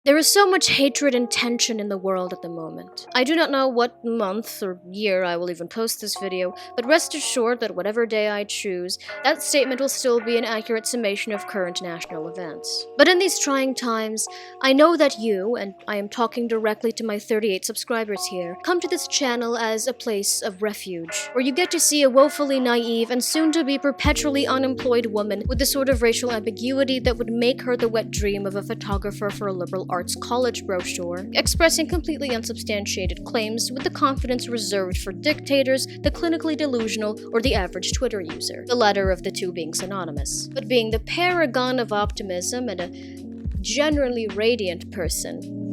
There is so much hatred and tension in the world at the moment. I do not know what month or year I will even post this video, but rest assured that whatever day I choose, that statement will still be an accurate summation of current national events. But in these trying times, I know that you, and I am talking directly to my 38 subscribers here, come to this channel as a place of refuge, where you get to see a woefully naive and soon-to-be perpetually unemployed woman with the sort of racial ambiguity that would make her the wet dream of a photographer for a liberal arts college brochure, expressing completely unsubstantiated claims with the confidence reserved for dictators, the clinically delusional, or the average Twitter user, the latter of the two being synonymous, but being the paragon of optimism and a generally radiant person.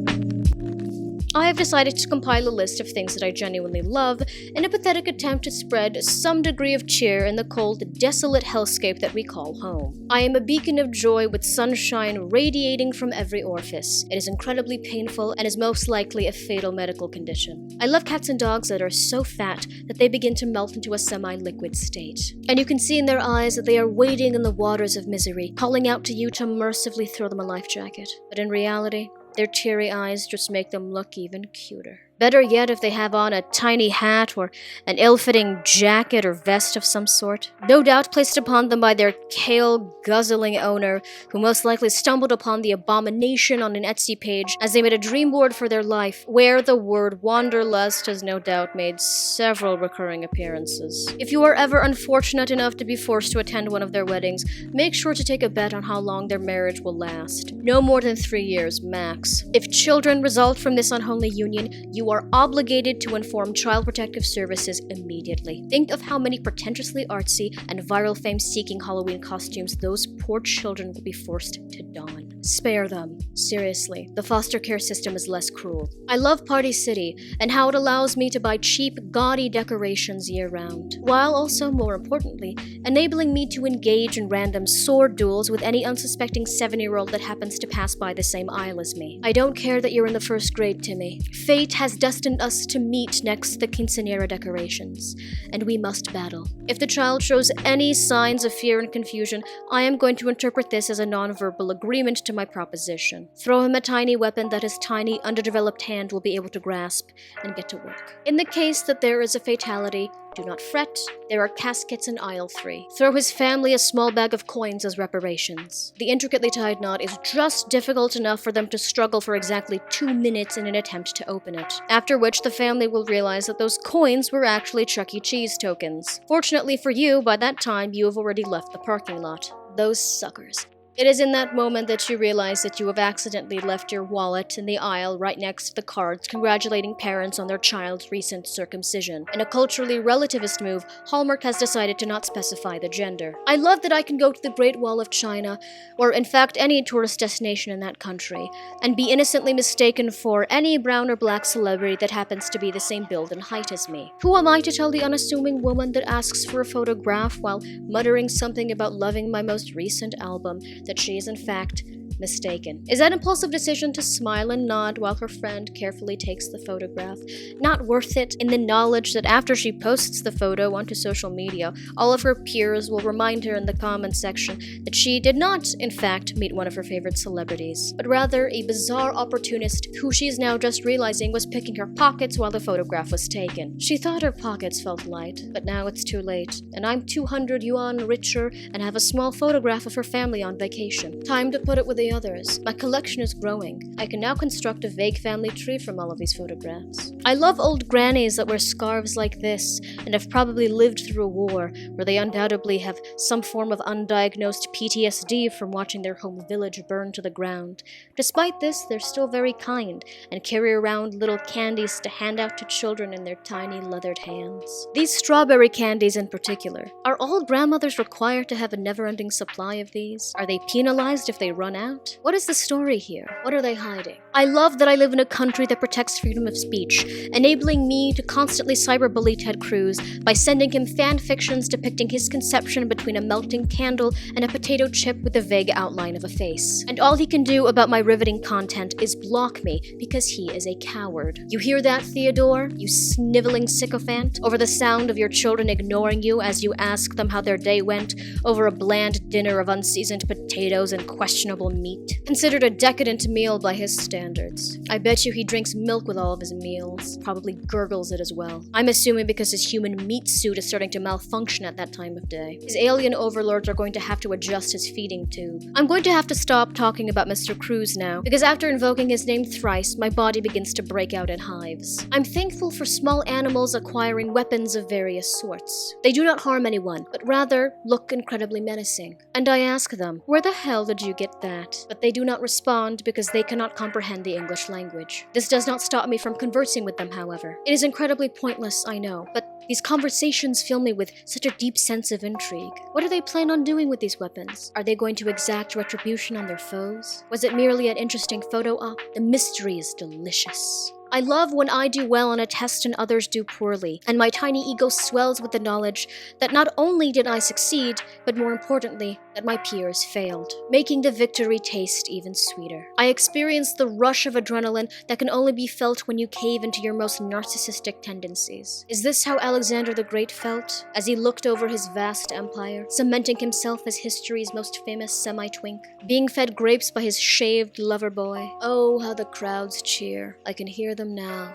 I have decided to compile a list of things that I genuinely love in a pathetic attempt to spread some degree of cheer in the cold, desolate hellscape that we call home. I am a beacon of joy with sunshine radiating from every orifice. It is incredibly painful and is most likely a fatal medical condition. I love cats and dogs that are so fat that they begin to melt into a semi-liquid state. And you can see in their eyes that they are wading in the waters of misery, calling out to you to mercifully throw them a life jacket. But in reality, their teary eyes just make them look even cuter. Better yet if they have on a tiny hat or an ill-fitting jacket or vest of some sort. No doubt placed upon them by their kale, guzzling owner, who most likely stumbled upon the abomination on an Etsy page as they made a dream board for their life, where the word wanderlust has no doubt made several recurring appearances. If you are ever unfortunate enough to be forced to attend one of their weddings, make sure to take a bet on how long their marriage will last. No more than 3 years, max. If children result from this unholy union, you are obligated to inform Child Protective Services immediately. Think of how many pretentiously artsy and viral fame-seeking Halloween costumes those poor children will be forced to don. Spare them. Seriously, the foster care system is less cruel. I love Party City and how it allows me to buy cheap, gaudy decorations year-round, while also, more importantly, enabling me to engage in random sword duels with any unsuspecting 7-year-old that happens to pass by the same aisle as me. I don't care that you're in the first grade, Timmy. Fate has destined us to meet next to the quinceañera decorations, and we must battle. If the child shows any signs of fear and confusion, I am going to interpret this as a non-verbal agreement to my proposition. Throw him a tiny weapon that his tiny, underdeveloped hand will be able to grasp, and get to work. In the case that there is a fatality, do not fret, there are caskets in aisle 3. Throw his family a small bag of coins as reparations. The intricately tied knot is just difficult enough for them to struggle for exactly 2 minutes in an attempt to open it, after which the family will realize that those coins were actually Chuck E. Cheese tokens. Fortunately for you, by that time you have already left the parking lot. Those suckers. It is in that moment that you realize that you have accidentally left your wallet in the aisle right next to the cards congratulating parents on their child's recent circumcision. In a culturally relativist move, Hallmark has decided to not specify the gender. I love that I can go to the Great Wall of China, or in fact any tourist destination in that country, and be innocently mistaken for any brown or black celebrity that happens to be the same build and height as me. Who am I to tell the unassuming woman that asks for a photograph while muttering something about loving my most recent album that she is in fact mistaken? Is that impulsive decision to smile and nod while her friend carefully takes the photograph not worth it, in the knowledge that after she posts the photo onto social media, all of her peers will remind her in the comments section that she did not, in fact, meet one of her favorite celebrities, but rather a bizarre opportunist who she is now just realizing was picking her pockets while the photograph was taken. She thought her pockets felt light, but now it's too late, and I'm 200 yuan richer and have a small photograph of her family on vacation. Time to put it with the others. My collection is growing. I can now construct a vague family tree from all of these photographs. I love old grannies that wear scarves like this and have probably lived through a war where they undoubtedly have some form of undiagnosed PTSD from watching their home village burn to the ground. Despite this, they're still very kind and carry around little candies to hand out to children in their tiny leathered hands. These strawberry candies in particular. Are all grandmothers required to have a never-ending supply of these? Are they penalized if they run out? What is the story here? What are they hiding? I love that I live in a country that protects freedom of speech, enabling me to constantly cyberbully Ted Cruz by sending him fan fictions depicting his conception between a melting candle and a potato chip with the vague outline of a face. And all he can do about my riveting content is block me because he is a coward. You hear that, Theodore? You sniveling sycophant? Over the sound of your children ignoring you as you ask them how their day went over a bland dinner of unseasoned potatoes and questionable meat meat. Considered a decadent meal by his standards. I bet you he drinks milk with all of his meals. Probably gurgles it as well. I'm assuming because his human meat suit is starting to malfunction at that time of day. His alien overlords are going to have to adjust his feeding tube. I'm going to have to stop talking about Mr. Cruz now, because after invoking his name thrice, my body begins to break out in hives. I'm thankful for small animals acquiring weapons of various sorts. They do not harm anyone, but rather look incredibly menacing. And I ask them, where the hell did you get that? But they do not respond because they cannot comprehend the English language. This does not stop me from conversing with them, however. It is incredibly pointless, I know, but these conversations fill me with such a deep sense of intrigue. What do they plan on doing with these weapons? Are they going to exact retribution on their foes? Was it merely an interesting photo op? The mystery is delicious. I love when I do well on a test and others do poorly, and my tiny ego swells with the knowledge that not only did I succeed, but more importantly, that my peers failed, making the victory taste even sweeter. I experienced the rush of adrenaline that can only be felt when you cave into your most narcissistic tendencies. Is this how Alexander the Great felt, as he looked over his vast empire, cementing himself as history's most famous semi-twink, being fed grapes by his shaved lover boy? Oh, how the crowds cheer. I can hear them now.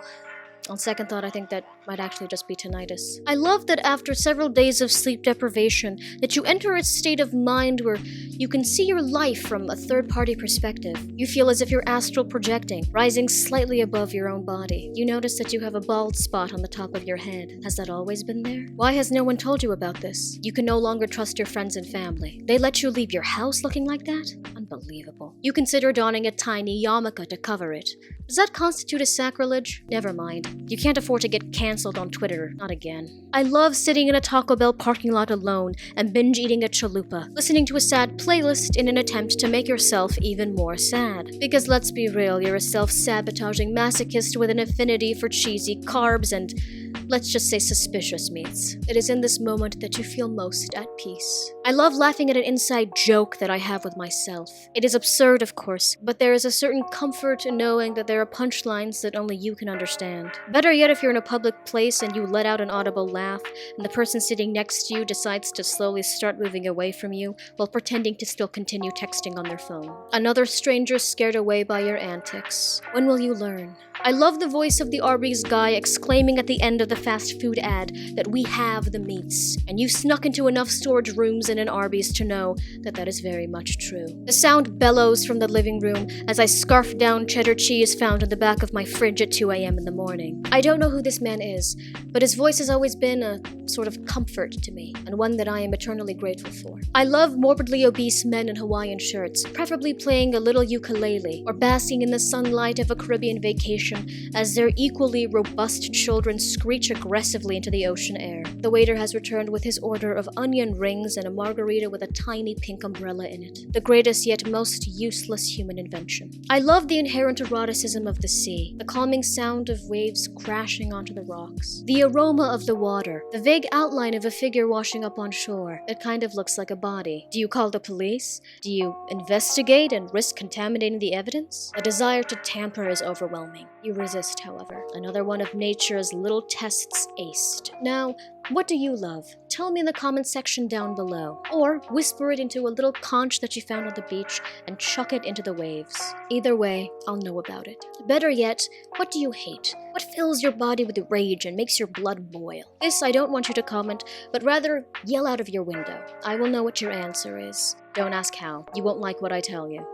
On second thought, I think that might actually just be tinnitus. I love that after several days of sleep deprivation, that you enter a state of mind where you can see your life from a third-party perspective. You feel as if you're astral projecting, rising slightly above your own body. You notice that you have a bald spot on the top of your head. Has that always been there? Why has no one told you about this? You can no longer trust your friends and family. They let you leave your house looking like that? Unbelievable. You consider donning a tiny yarmulke to cover it. Does that constitute a sacrilege? Never mind. You can't afford to get cancelled on Twitter. Not again. I love sitting in a Taco Bell parking lot alone and binge eating a chalupa, listening to a sad playlist in an attempt to make yourself even more sad. Because let's be real, you're a self-sabotaging masochist with an affinity for cheesy carbs and, let's just say, suspicious meats. It is in this moment that you feel most at peace. I love laughing at an inside joke that I have with myself. It is absurd, of course, but there is a certain comfort in knowing that there are punchlines that only you can understand. Better yet, if you're in a public place and you let out an audible laugh, and the person sitting next to you decides to slowly start moving away from you while pretending to still continue texting on their phone. Another stranger scared away by your antics. When will you learn? I love the voice of the Arby's guy exclaiming at the end of the fast food ad that we have the meats, and you've snuck into enough storage rooms in an Arby's to know that that is very much true. The sound bellows from the living room as I scarf down cheddar cheese found in the back of my fridge at 2 a.m. in the morning. I don't know who this man is, but his voice has always been a sort of comfort to me, and one that I am eternally grateful for. I love morbidly obese men in Hawaiian shirts, preferably playing a little ukulele, or basking in the sunlight of a Caribbean vacation as their equally robust children screech aggressively into the ocean air. The waiter has returned with his order of onion rings and a margarita with a tiny pink umbrella in it. The greatest yet most useless human invention. I love the inherent eroticism of the sea, the calming sound of waves crashing onto the rocks, the aroma of the water, the vague outline of a figure washing up on shore. It kind of looks like a body. Do you call the police? Do you investigate and risk contaminating the evidence? The desire to tamper is overwhelming. You resist, however. Another one of nature's little tests aced. Now, what do you love? Tell me in the comment section down below. Or whisper it into a little conch that you found on the beach and chuck it into the waves. Either way, I'll know about it. Better yet, what do you hate? What fills your body with rage and makes your blood boil? This I don't want you to comment, but rather yell out of your window. I will know what your answer is. Don't ask how. You won't like what I tell you.